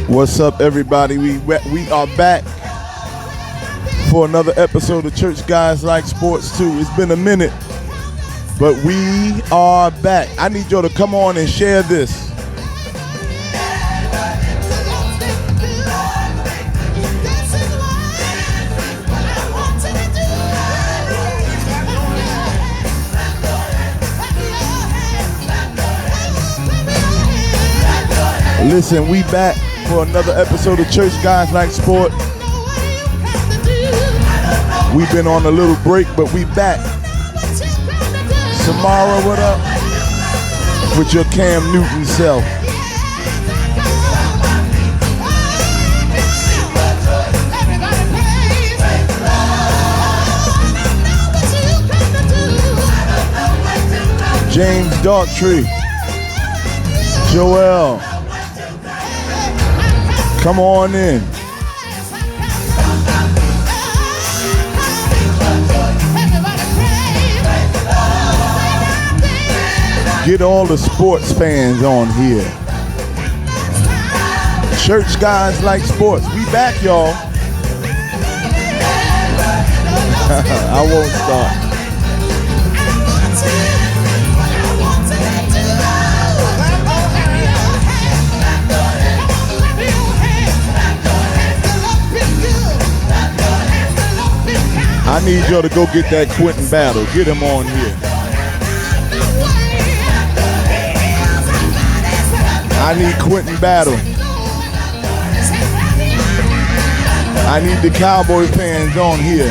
What's up, everybody? We are back for another episode of Church Guys Like Sports too. It's been a minute, but we are back. I need y'all to come on and share this. Listen, we back for another episode of Church Guys Like Sport. We've been on a little break, but we back. Samara, what up? With your Cam Newton self. James Daughtry. Joel. Come on in. Get all the sports fans on here. Church Guys Like Sports. We back, y'all. I won't start. I need y'all to go get that Quentin Battle. Get him on here. I need Quentin Battle. I need the Cowboy fans on here.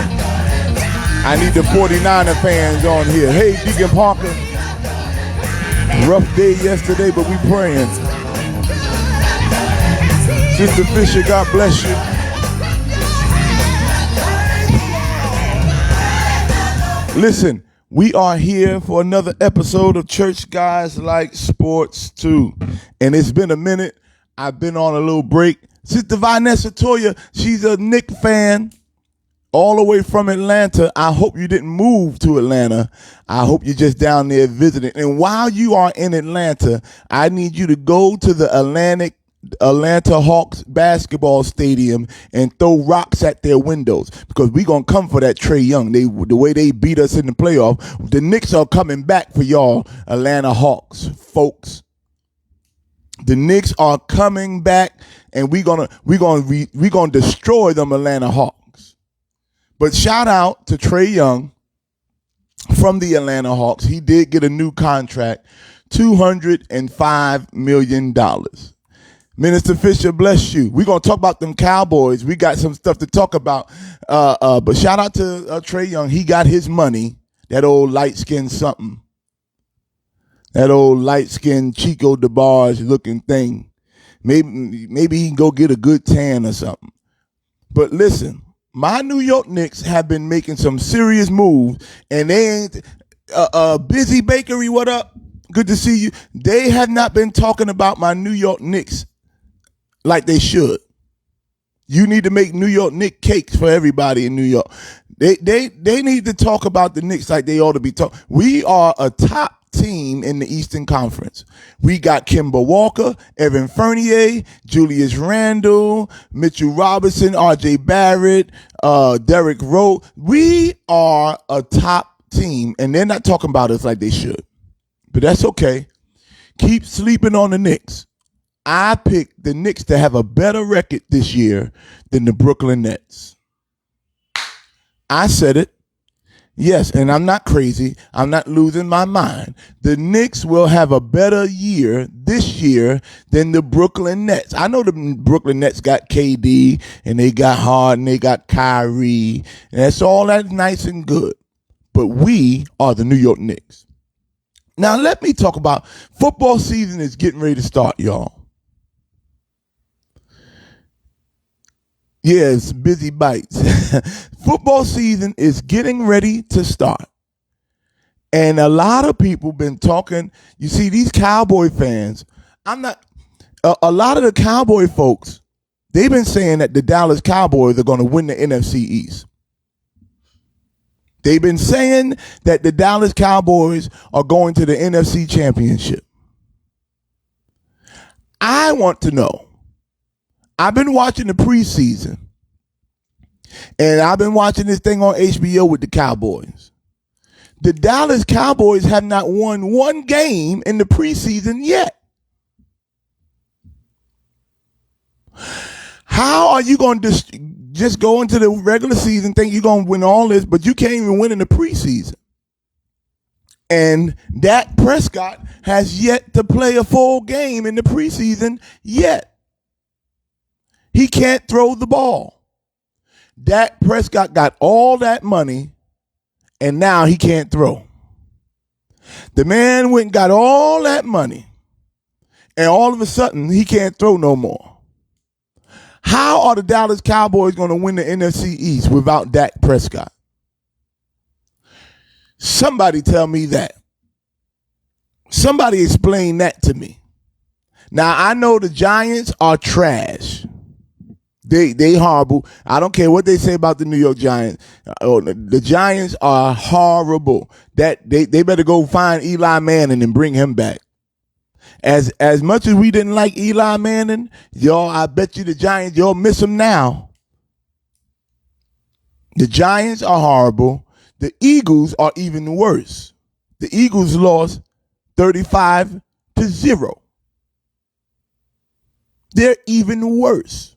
I need the 49er fans on here. Hey, Deacon Parker. Rough day yesterday, but we praying. Sister Fisher, God bless you. Listen, we are here for another episode of Church Guys Like Sports too. And it's been a minute. I've been on a little break. Sister Vanessa Toya, she's a Knick fan all the way from Atlanta. I hope you didn't move to Atlanta. I hope you're just down there visiting. And while you are in Atlanta, I need you to go to the Atlanta Hawks basketball stadium and throw rocks at their windows, because we're going to come for that Trae Young. The way they beat us in the playoff, the Knicks are coming back for y'all, Atlanta Hawks, folks. The Knicks are coming back, and we're gonna destroy them Atlanta Hawks. But shout out to Trae Young from the Atlanta Hawks. He did get a new contract, $205 million. Minister Fisher, bless you. We're going to talk about them Cowboys. We got some stuff to talk about. But shout out to Trae Young. He got his money, that old light-skinned something. That old light-skinned Chico DeBarge looking thing. Maybe he can go get a good tan or something. But listen, my New York Knicks have been making some serious moves, and they ain't Busy Bakery, what up? Good to see you. They have not been talking about my New York Knicks like they should. You need to make New York Knicks cakes for everybody in New York. They need to talk about the Knicks like they ought to be talking. We are a top team in the Eastern Conference. We got Kemba Walker, Evan Fournier, Julius Randle, Mitchell Robinson, RJ Barrett, Derrick Rose. We are a top team, and they're not talking about us like they should. But that's okay. Keep sleeping on the Knicks. I picked the Knicks to have a better record this year than the Brooklyn Nets. I said it. Yes, and I'm not crazy. I'm not losing my mind. The Knicks will have a better year this year than the Brooklyn Nets. I know the Brooklyn Nets got KD, and they got Harden, they got Kyrie, and that's all that nice and good. But we are the New York Knicks. Now, let me talk about football season is getting ready to start, y'all. Yes, busy bites. Football season is getting ready to start. And a lot of people been talking. You see, these Cowboy fans, a lot of the Cowboy folks, they've been saying that the Dallas Cowboys are going to win the NFC East. They've been saying that the Dallas Cowboys are going to the NFC Championship. I want to know. I've been watching the preseason, and I've been watching this thing on HBO with the Cowboys. The Dallas Cowboys have not won one game in the preseason yet. How are you going to just go into the regular season, think you're going to win all this, but you can't even win in the preseason? And Dak Prescott has yet to play a full game in the preseason yet. He can't throw the ball. Dak Prescott got all that money, and now he can't throw. The man went and got all that money, and all of a sudden, he can't throw no more. How are the Dallas Cowboys going to win the NFC East without Dak Prescott? Somebody tell me that. Somebody explain that to me. Now, I know the Giants are trash. They horrible. I don't care what they say about the New York Giants. The Giants are horrible. That they better go find Eli Manning and bring him back. As much as we didn't like Eli Manning, y'all, I bet you the Giants, y'all miss him now. The Giants are horrible. The Eagles are even worse. The Eagles lost 35-0. They're even worse.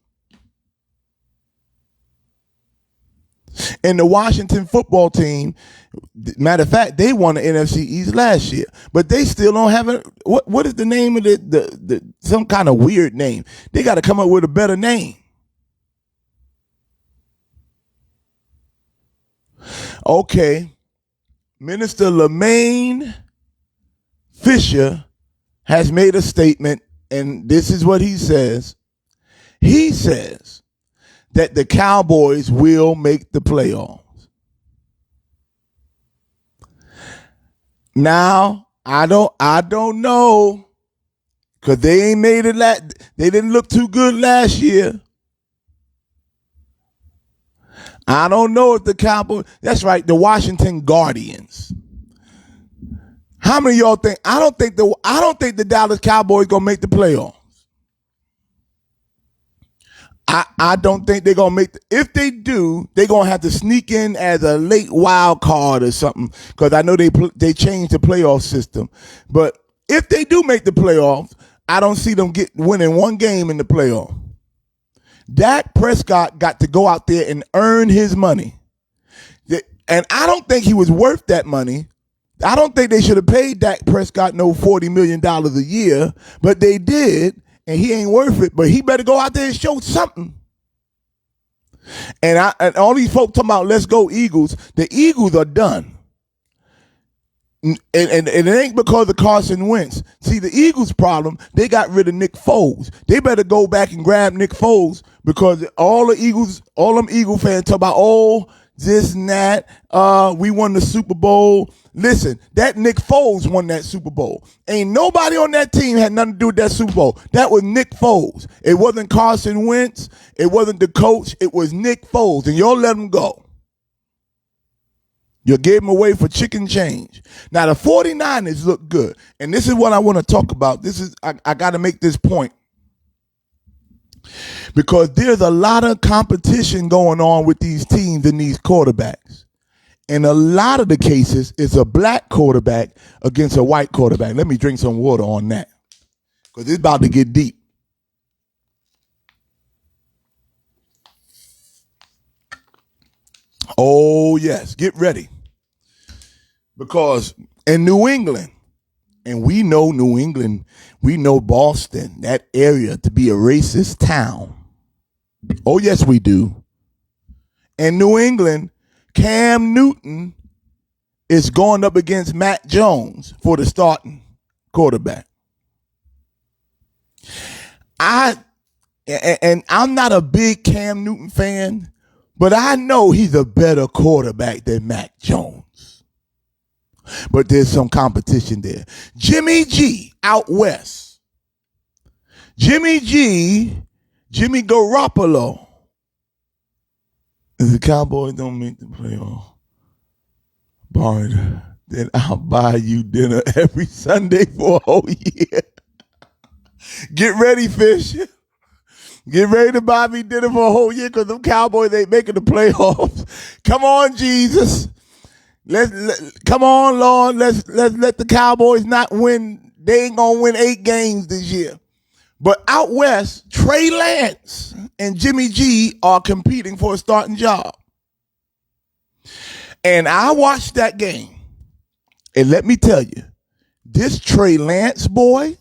And the Washington football team, matter of fact, they won the NFC East last year, but they still don't have it. What is the name of the some kind of weird name? They got to come up with a better name. Okay, Minister Lemaine Fisher has made a statement, and this is what he says. He says that the Cowboys will make the playoffs. Now, I don't know, because they ain't made it. They didn't look too good last year. I don't know if the Cowboys. That's right, the Washington Guardians. How many of y'all think? I don't think the Dallas Cowboys gonna make the playoffs. I don't think they're going to make if they do, they're going to have to sneak in as a late wild card or something, because I know they changed the playoff system. But if they do make the playoffs, I don't see them winning one game in the playoff. Dak Prescott got to go out there and earn his money. And I don't think he was worth that money. I don't think they should have paid Dak Prescott no $40 million a year, but they did. And he ain't worth it, but he better go out there and show something. And all these folks talking about let's go Eagles. The Eagles are done. And it ain't because of Carson Wentz. See, the Eagles' problem, they got rid of Nick Foles. They better go back and grab Nick Foles, because all them Eagle fans talk about, this and that. We won the Super Bowl. Listen, that Nick Foles won that Super Bowl. Ain't nobody on that team had nothing to do with that Super Bowl. That was Nick Foles. It wasn't Carson Wentz. It wasn't the coach. It was Nick Foles. And y'all let him go. You gave him away for chicken change. Now, the 49ers look good. And this is what I want to talk about. I got to make this point. Because there's a lot of competition going on with these teams and these quarterbacks. In a lot of the cases, it's a black quarterback against a white quarterback. Let me drink some water on that, because it's about to get deep. Oh, yes. Get ready. Because in New England, and we know New England, we know Boston, that area, to be a racist town. Oh, yes, we do. In New England, Cam Newton is going up against Mac Jones for the starting quarterback. I'm not a big Cam Newton fan, but I know he's a better quarterback than Mac Jones. But there's some competition there. Jimmy G out west. Jimmy Garoppolo. If the Cowboys don't make the playoff, Bart, then I'll buy you dinner every Sunday for a whole year. Get ready, Fish. Get ready to buy me dinner for a whole year because them Cowboys ain't making the playoffs. Come on, Jesus. Come on, Lord. Let's let the Cowboys not win. They ain't gonna win 8 games this year. But out west, Trey Lance and Jimmy G are competing for a starting job. And I watched that game. And let me tell you, this Trey Lance boy,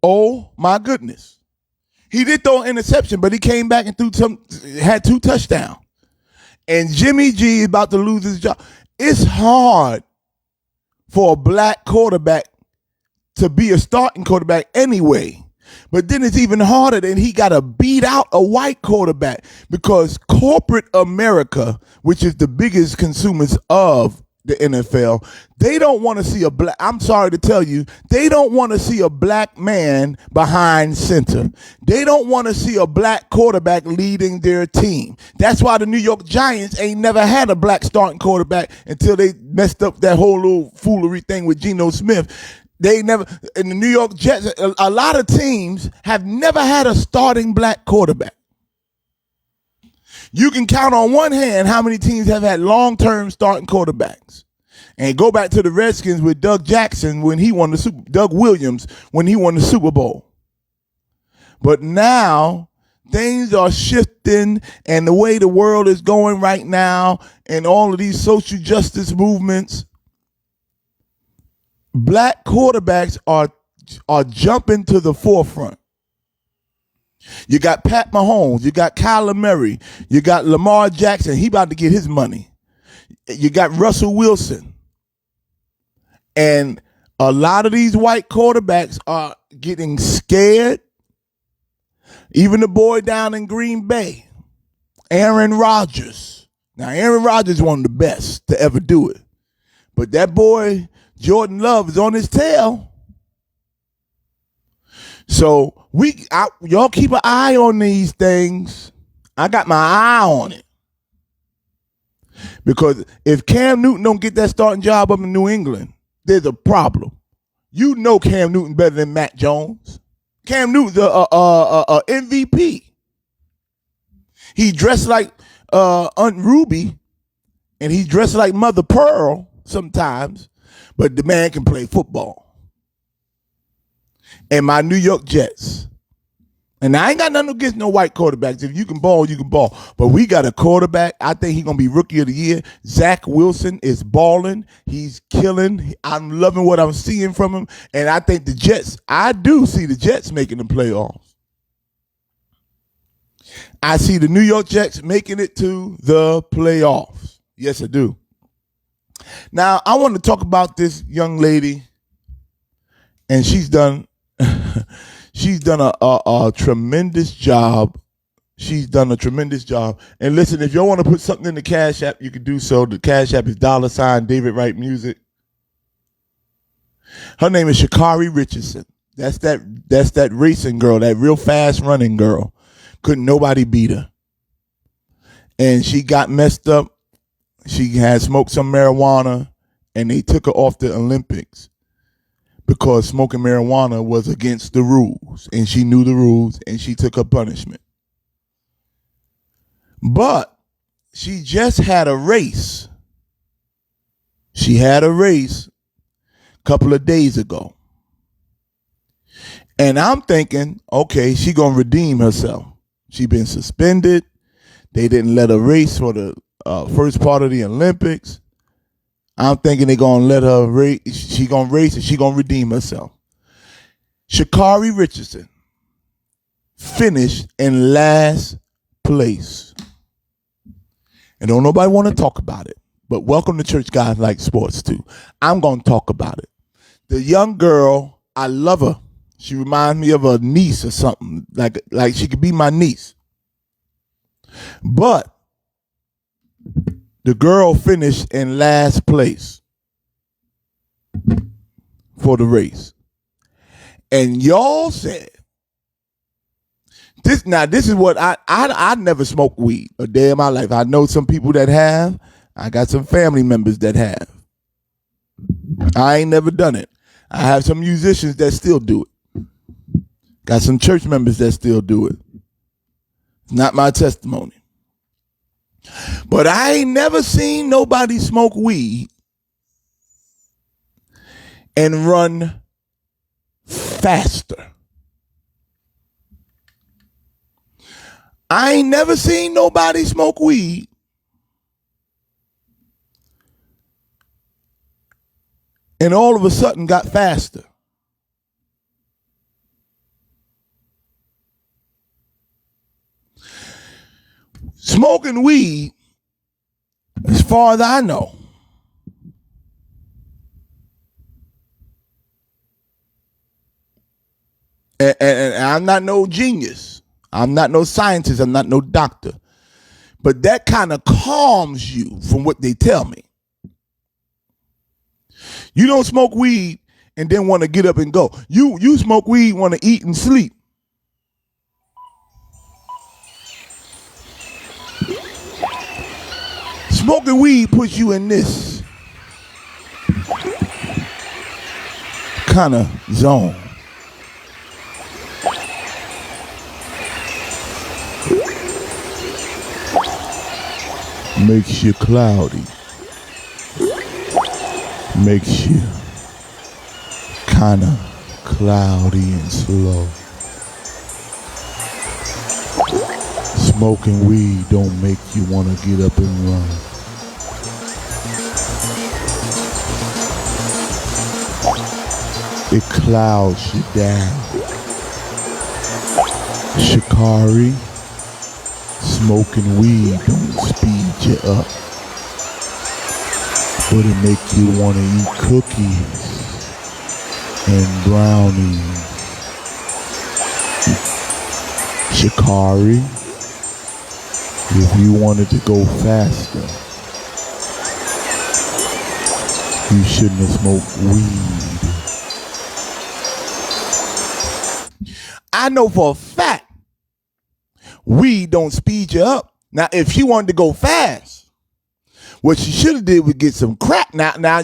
oh my goodness. He did throw an interception, but he came back and had 2 touchdowns. And Jimmy G is about to lose his job. It's hard for a black quarterback to be a starting quarterback anyway. But then it's even harder than he got to beat out a white quarterback because corporate America, which is the biggest consumers of the NFL, they don't want to see I'm sorry to tell you, they don't want to see a black man behind center. They don't want to see a black quarterback leading their team. That's why the New York Giants ain't never had a black starting quarterback until they messed up that whole little foolery thing with Geno Smith. They never, in the New York Jets, a lot of teams have never had a starting black quarterback. You can count on one hand how many teams have had long-term starting quarterbacks. And go back to the Redskins with Doug Williams when he won the Super Bowl. But now things are shifting, and the way the world is going right now and all of these social justice movements, black quarterbacks are jumping to the forefront. You got Pat Mahomes, you got Kyler Murray, you got Lamar Jackson, he about to get his money. You got Russell Wilson. And a lot of these white quarterbacks are getting scared. Even the boy down in Green Bay, Aaron Rodgers. Now, Aaron Rodgers is one of the best to ever do it. But that boy, Jordan Love, is on his tail. So y'all keep an eye on these things. I got my eye on it. Because if Cam Newton don't get that starting job up in New England, there's a problem. You know Cam Newton better than Mac Jones. Cam Newton's a MVP. He dressed like Aunt Ruby, and he dressed like Mother Pearl sometimes, but the man can play football. And my New York Jets. And I ain't got nothing against no white quarterbacks. If you can ball, you can ball. But we got a quarterback. I think he's going to be Rookie of the Year. Zach Wilson is balling. He's killing. I'm loving what I'm seeing from him. And I think I do see the Jets making the playoffs. I see the New York Jets making it to the playoffs. Yes, I do. Now, I want to talk about this young lady. And she's done a tremendous job. She's done a tremendous job. And listen, if y'all want to put something in the Cash App, you can do so. The Cash App is $ David Wright Music. Her name is Shecarri Richardson. That's that racing girl, that real fast running girl. Couldn't nobody beat her. And she got messed up. She had smoked some marijuana, and they took her off the Olympics. Because smoking marijuana was against the rules. And she knew the rules, and she took her punishment. But she just had a race. She had a race a couple of days ago. And I'm thinking, okay, she going to redeem herself. She been suspended. They didn't let her race for the first part of the Olympics. I'm thinking they're going to let her race. She going to race and she going to redeem herself. Shecarri Richardson finished in last place. And don't nobody want to talk about it. But welcome to Church Guys Like Sports Too. I'm going to talk about it. The young girl, I love her. She reminds me of a niece or something. Like she could be my niece. But the girl finished in last place for the race. And y'all said, this is what I never smoked weed a day in my life. I know some people that have. I got some family members that have. I ain't never done it. I have some musicians that still do it. Got some church members that still do it. It's not my testimony. But I ain't never seen nobody smoke weed and run faster. I ain't never seen nobody smoke weed and all of a sudden got faster. Smoking weed, as far as I know, and I'm not no genius. I'm not no scientist. I'm not no doctor. But that kind of calms you from what they tell me. You don't smoke weed and then want to get up and go. You smoke weed, want to eat and sleep. Smoking weed puts you in this kind of zone. Makes you cloudy. Makes you kind of cloudy and slow. Smoking weed don't make you want to get up and run. It clouds you down. Shecarri, smoking weed don't speed you up, but it make you want to eat cookies and brownies. Shecarri, if you wanted to go faster, you shouldn't have smoked weed. I know for a fact weed don't speed you up. Now, if she wanted to go fast, what she should have did was get some crack. Now,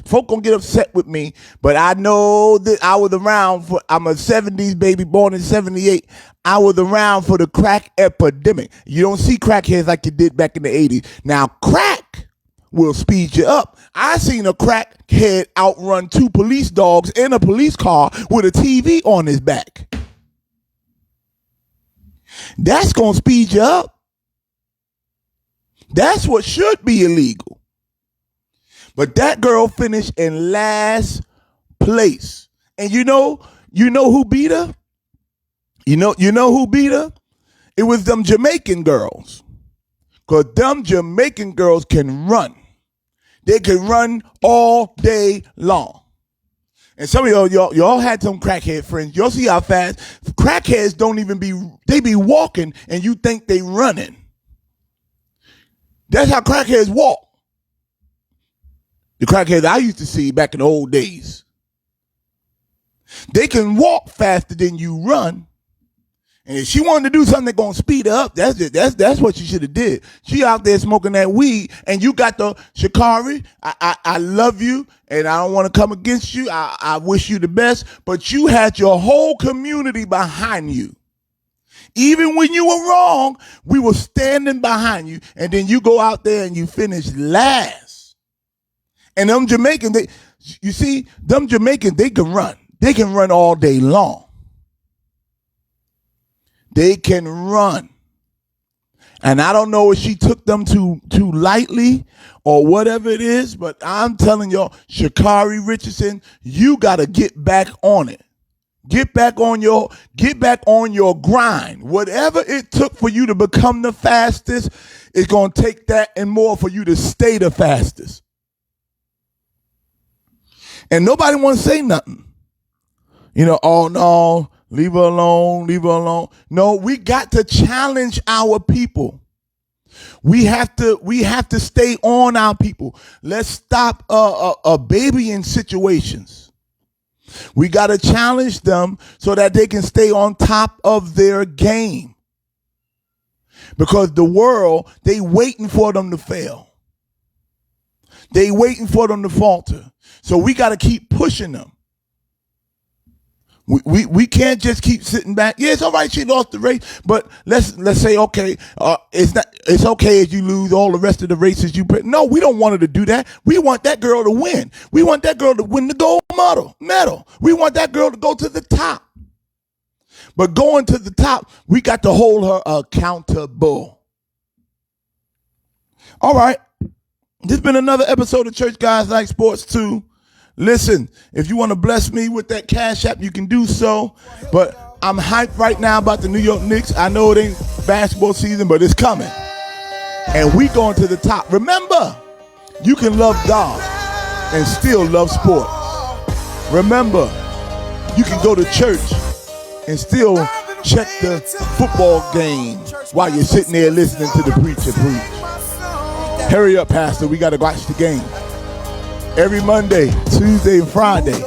folk gonna get upset with me, but I know that I was around for. I'm a '70s baby, born in '78. I was around for the crack epidemic. You don't see crackheads like you did back in the '80s. Now, crack will speed you up. I seen a crackhead outrun 2 police dogs in a police car with a TV on his back. That's gonna speed you up. That's what should be illegal. But that girl finished in last place. And you know who beat her? You know who beat her? It was them Jamaican girls. Because them Jamaican girls can run. They can run all day long. And some of y'all had some crackhead friends. Y'all see how fast crackheads they be walking and you think they running. That's how crackheads walk. The crackheads I used to see back in the old days. They can walk faster than you run. And if she wanted to do something that's gonna speed her up, that's it. That's what she should have did. She out there smoking that weed, and you got the Shecarri. I love you, and I don't want to come against you. I wish you the best, but you had your whole community behind you. Even when you were wrong, we were standing behind you, and then you go out there and you finish last. And them Jamaicans, them Jamaicans, they can run. They can run all day long. They can run. And I don't know if she took them too lightly or whatever it is, but I'm telling y'all, Shecarri Richardson, you got to get back on it. Get back on your grind. Whatever it took for you to become the fastest, it's going to take that and more for you to stay the fastest. And nobody want to say nothing. Oh no, leave her alone, leave her alone. No, we got to challenge our people. We have to stay on our people. Let's stop babying situations. We got to challenge them so that they can stay on top of their game. Because the world, they waiting for them to fail. They waiting for them to falter. So we got to keep pushing them. We can't just keep sitting back. Yeah, it's all right. She lost the race, but let's say okay, it's okay if you lose all the rest of the races you put. No, we don't want her to do that. We want that girl to win. We want that girl to win the gold medal. We want that girl to go to the top. But going to the top, we got to hold her accountable. All right, this has been another episode of Church Guys Like Sports Too. Listen, if you want to bless me with that Cash App, you can do so. But I'm hyped right now about the New York Knicks. I know it ain't basketball season, but it's coming. And we going to the top. Remember, you can love God and still love sports. Remember, you can go to church and still check the football game while you're sitting there listening to the preacher preach. Hurry up, Pastor. We got to watch the game. Every Monday, Tuesday, and Friday,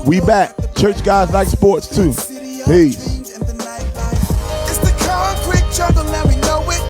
we back. Church Guys Like Sports Too. Peace.